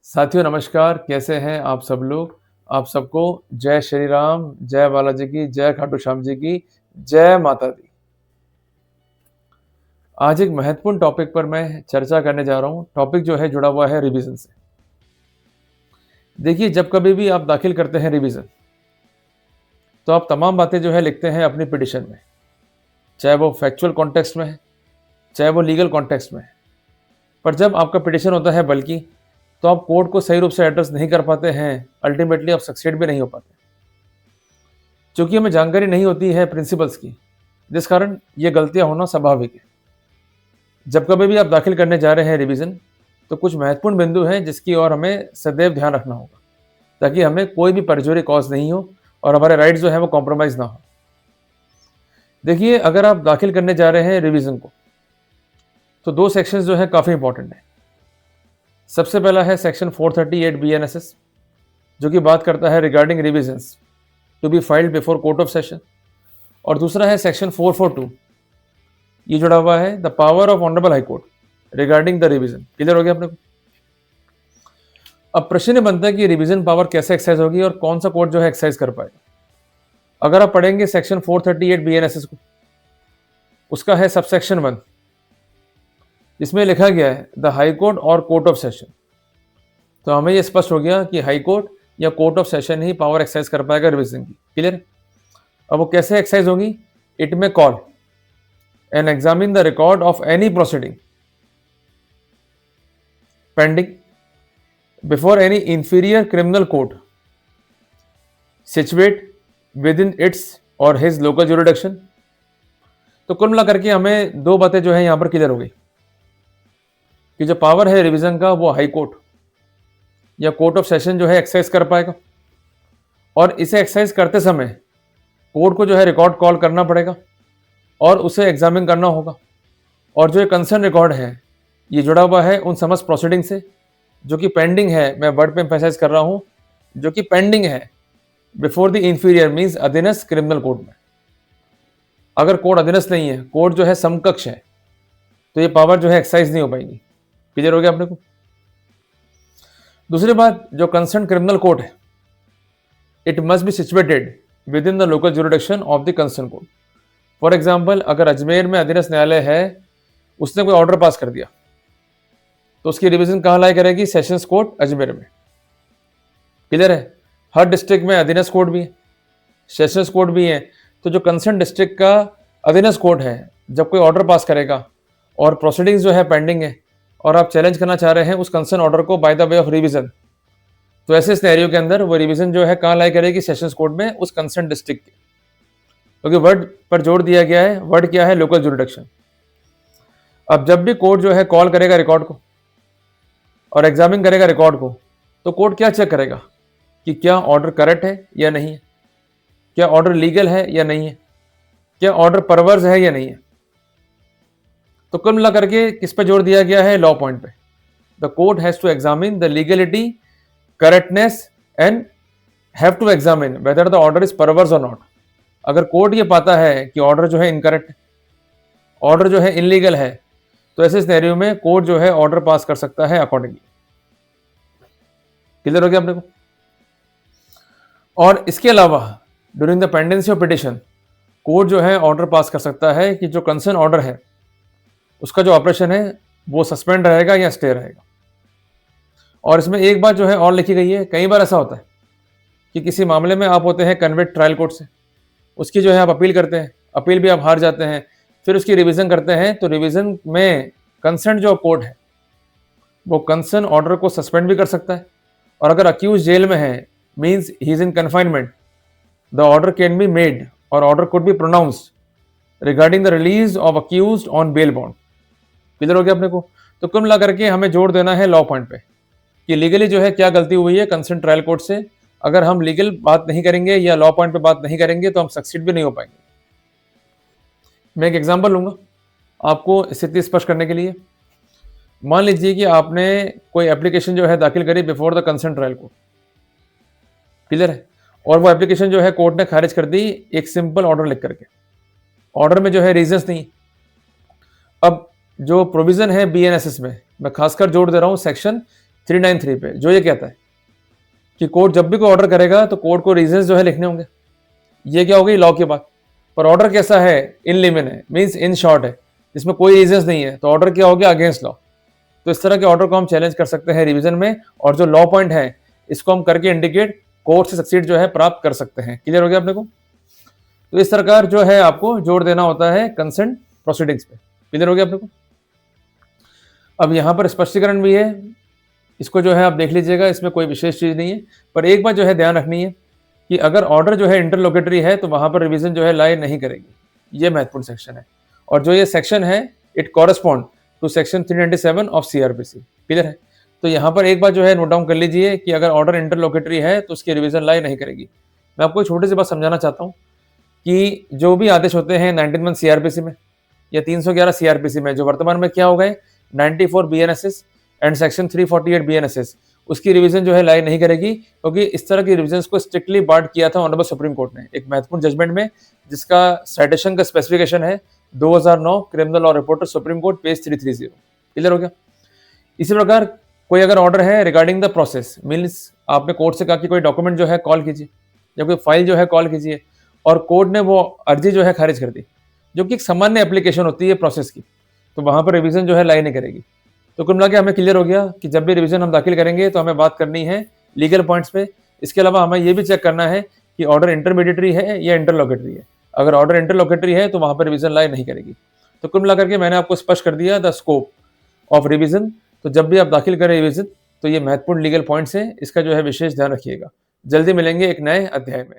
साथियों नमस्कार, कैसे हैं आप सब लोग? आप सबको जय श्री राम, जय बालाजी की, जय खाटू श्याम जी की, जय माता दी। आज एक महत्वपूर्ण टॉपिक पर मैं चर्चा करने जा रहा हूँ। टॉपिक जो है जुड़ा हुआ है रिवीजन से। देखिए, जब कभी भी आप दाखिल करते हैं रिवीजन, तो आप तमाम बातें जो है लिखते हैं अपनी पिटीशन में, चाहे वो फैक्चुअल कॉन्टेक्स्ट में है, चाहे वो लीगल कॉन्टेक्स्ट में है। पर जब आपका पिटीशन होता है बल्कि, तो आप कोर्ट को सही रूप से एड्रेस नहीं कर पाते हैं, अल्टीमेटली आप सक्सीड भी नहीं हो पाते। चूँकि हमें जानकारी नहीं होती है प्रिंसिपल्स की, जिस कारण ये गलतियाँ होना स्वाभाविक है। जब कभी भी आप दाखिल करने जा रहे हैं रिवीजन, तो कुछ महत्वपूर्ण बिंदु हैं जिसकी ओर हमें सदैव ध्यान रखना होगा, ताकि हमें कोई भी परजुरी कॉज नहीं हो और हमारे राइट्स जो है वो कॉम्प्रोमाइज़ ना हो। देखिए, अगर आप दाखिल करने जा रहे हैं रिवीजन को, तो 2 सेक्शंस जो हैं काफ़ी इंपॉर्टेंट हैं। सबसे पहला है सेक्शन 438 बीएनएसएस, जो कि बात करता है regarding revisions to be filed before court of session, और दूसरा है सेक्शन 442, ये जुड़ा हुआ है the power of honourable high court regarding the revision. Clear हो गया अपने को? अब प्रश्न बनता है कि रिवीजन पावर कैसे एक्सरसाइज होगी और कौन सा कोर्ट जो है एक्सरसाइज कर पाएगा। अगर आप पढ़ेंगे सेक्शन 438 बीएनएसएस को, उसका है सबसेक्शन 1, जिसमें लिखा गया है द हाई कोर्ट और कोर्ट ऑफ सेशन। तो हमें यह स्पष्ट हो गया कि हाई कोर्ट या court of session he power exercise कर पाएगा रिवीजन की। क्लियर? अब वो कैसे एक्सरसाइज होगी? इट में call and examine the record of any proceeding pending before any inferior criminal court situate within its or his local jurisdiction। तो कुल मिला करके हमें 2 बातें जो है यहां पर क्लियर हो गई कि जो पावर है रिवीजन का वो हाई कोर्ट या कोर्ट ऑफ सेशन जो है एक्सरसाइज कर पाएगा, और इसे एक्सरसाइज करते समय कोर्ट को जो है रिकॉर्ड कॉल करना पड़ेगा और उसे एग्जामिन करना होगा। और जो ये कंसर्न रिकॉर्ड है, ये जुड़ा हुआ है उन समस्त प्रोसीडिंग से जो कि पेंडिंग है। मैं वर्ड पे एम्फेसाइज कर रहा हूं, जो कि पेंडिंग है बिफोर द इंफीरियर मींस अधीनस्थ क्रिमिनल कोर्ट में। अगर कोर्ट अधीनस्थ नहीं है, कोर्ट जो है समकक्ष है, तो ये पावर जो है एक्सरसाइज नहीं हो पाएगी। क्लियर हो गया अपने को? दूसरी बात, जो कंसर्न क्रिमिनल कोर्ट है, it must be situated with in the local jurisdiction of the concern court. For example, अगर अजमेर में अधीनस्थ न्यायालय है, उसने कोई ऑर्डर पास कर दिया, तो उसकी रिवीजन कहाँ लाई करेगी? सेशंस कोर्ट अजमेर में। क्लियर है? हर डिस्ट्रिक्ट में अधीनस्थ कोर्ट भी है, सेशंस कोर्ट भी है। तो जो कंसर्न डिस्ट्रिक्ट का अधीनस्थ कोर्ट है, जब कोई ऑर्डर पास करेगा और प्रोसीडिंग्स जो है पेंडिंग है और आप चैलेंज करना चाह रहे हैं उस कंसर्न ऑर्डर को by the way of revision, तो ऐसे सिनेरियो के अंदर वो रिवीजन जो है कहाँ लाई करेगी? सेशंस कोर्ट में, उस कंसर्न डिस्ट्रिक्ट के। क्योंकि वर्ड पर जोर दिया गया है। वर्ड क्या है? Local jurisdiction. अब जब भी कोर्ट जो है कॉल करेगा रिकॉर्ड को और एग्जामिन करेगा रिकॉर्ड को, तो कोर्ट क्या चेक करेगा कि क्या ऑर्डर करेक्ट है या नहीं है, क्या ऑर्डर लीगल है या नहीं है, क्या ऑर्डर परवर्स है या नहीं है। तो कुल मिला करके किस पे जोर दिया गया है? लॉ पॉइंट पे। The court has to examine the legality, correctness and have to examine whether the order is perverse और नॉट। अगर कोर्ट ये पाता है कि ऑर्डर जो है इनकरेक्ट है, ऑर्डर जो है इनलीगल है, तो ऐसे सिनेरियो में कोर्ट जो है ऑर्डर पास कर सकता है अकॉर्डिंगली। क्लियर हो गया अपने को? और इसके अलावा during the pendency of petition, court जो है ऑर्डर पास कर सकता है कि जो कंसर्न ऑर्डर है उसका जो ऑपरेशन है वो सस्पेंड रहेगा या स्टे रहेगा। और इसमें एक बात जो है और लिखी गई है, कई बार ऐसा होता है कि किसी मामले में आप होते हैं कन्विक्ट ट्रायल कोर्ट से, उसकी जो है आप अपील करते हैं, अपील भी आप हार जाते हैं, फिर उसकी रिवीजन करते हैं, तो रिवीजन में कंसर्न जो कोर्ट है वो कंसर्न ऑर्डर को सस्पेंड भी कर सकता है। और अगर अक्यूज जेल में है, means he is in confinement, the order can be made और order could be pronounced regarding the release of accused on bail bond. Clear हो गया अपने को? तो कुल मिला करके हमें जोर देना है लॉ पॉइंट पे कि लीगली जो है क्या गलती हुई है कंसर्न ट्रायल कोर्ट से। अगर हम लीगल बात नहीं करेंगे या लॉ पॉइंट पे बात नहीं करेंगे तो हम सक्सीड भी नहीं हो पाएंगे। मैं एक एग्जांपल लूंगा आपको स्थिति स्पष्ट करने के लिए। मान लीजिए कि आपने कोई एप्लीकेशन जो है दाखिल करी before the concern trial court. Clear है? और वो एप्लीकेशन जो है कोर्ट ने खारिज कर दी एक सिंपल ऑर्डर लिख करके। ऑर्डर में जो है रीजंस नहीं। अब जो प्रोविजन है बीएनएसएस में, मैं खासकर जोड़ दे रहा हूं सेक्शन 393 पे, जो ये कहता है कि कोर्ट जब भी कोई ऑर्डर करेगा तो कोर्ट को रीजंस जो है लिखने होंगे। ये क्या हो गई लॉ की बात। पर ऑर्डर कैसा है, इन लिमिन है, मीन्स इन शॉर्ट है, जिसमें कोई रीजंस नहीं है, तो ऑर्डर क्या हो गया, अगेंस्ट लॉ। तो इस तरह के ऑर्डर को हम चैलेंज कर सकते हैं रिवीजन में, और जो लॉ पॉइंट है इसको हम करके इंडिकेट कोर्ट से सक्सीड जो है प्राप्त कर सकते हैं। क्लियर हो गया अपने को। तो इस प्रकार जो है आपको जोर देना होता है कंसेंट प्रोसीडिंग्स पे। क्लियर हो गया अपने को। अब यहाँ पर स्पष्टीकरण भी है, इसको जो है आप देख लीजिएगा, इसमें कोई विशेष चीज नहीं है। पर एक बात जो है ध्यान रखनी है कि अगर ऑर्डर जो है इंटरलोकेटरी है तो वहां पर रिवीजन जो है लाई नहीं करेगी। ये महत्वपूर्ण सेक्शन है, और जो ये सेक्शन है it correspond to section 397 of CrPC. Clear है। तो यहाँ पर एक बात जो है नोट डाउन कर लीजिए कि अगर ऑर्डर इंटरलोकेटरी है तो उसकी रिवीजन लाई नहीं करेगी। मैं आपको एक छोटी सी बात समझाना चाहता हूँ कि जो भी आदेश होते हैं 19 सीआरपीसी में या 311 सीआरपीसी में, जो वर्तमान में क्या हो गए 94 बीएनएसएस एंड सेक्शन 348 बीएनएसएस, उसकी रिवीजन जो है लाई नहीं करेगी, क्योंकि इस तरह की रिवीजन को स्ट्रिक्टली बार्ड किया था ऑनरेबल सुप्रीम कोर्ट ने एक महत्वपूर्ण जजमेंट में, जिसका साइटेशन का स्पेसिफिकेशन है 2009 criminal law reporter supreme court page 330। Clear हो गया। इसी प्रकार कोई अगर ऑर्डर है रिगार्डिंग द प्रोसेस, मीन्स आपने कोर्ट से कहा कि कोई डॉक्यूमेंट जो है कॉल कीजिए या कोई फाइल जो है कॉल कीजिए, और कोर्ट ने वो अर्जी जो है खारिज कर दी, जो कि एक सामान्य एप्लीकेशन होती है प्रोसेस की, तो वहां पर रिवीजन जो है लाई नहीं करेगी। तो कुल मिला के हमें क्लियर हो गया कि जब भी रिवीजन हम दाखिल करेंगे तो हमें बात करनी है लीगल पॉइंट्स पे। इसके अलावा हमें ये भी चेक करना है कि ऑर्डर इंटरमीडिएटरी है या इंटरलोकेटरी है। अगर ऑर्डर इंटरलोकेटरी है तो वहां पर रिवीजन लाई नहीं करेगी। तो कुल मिलाकर के मैंने आपको स्पष्ट कर दिया द स्कोप ऑफ रिवीजन। तो जब भी आप दाखिल करें रिवीजन तो ये महत्वपूर्ण लीगल पॉइंट्स हैं, इसका जो है विशेष ध्यान रखिएगा। जल्दी मिलेंगे एक नए अध्याय में।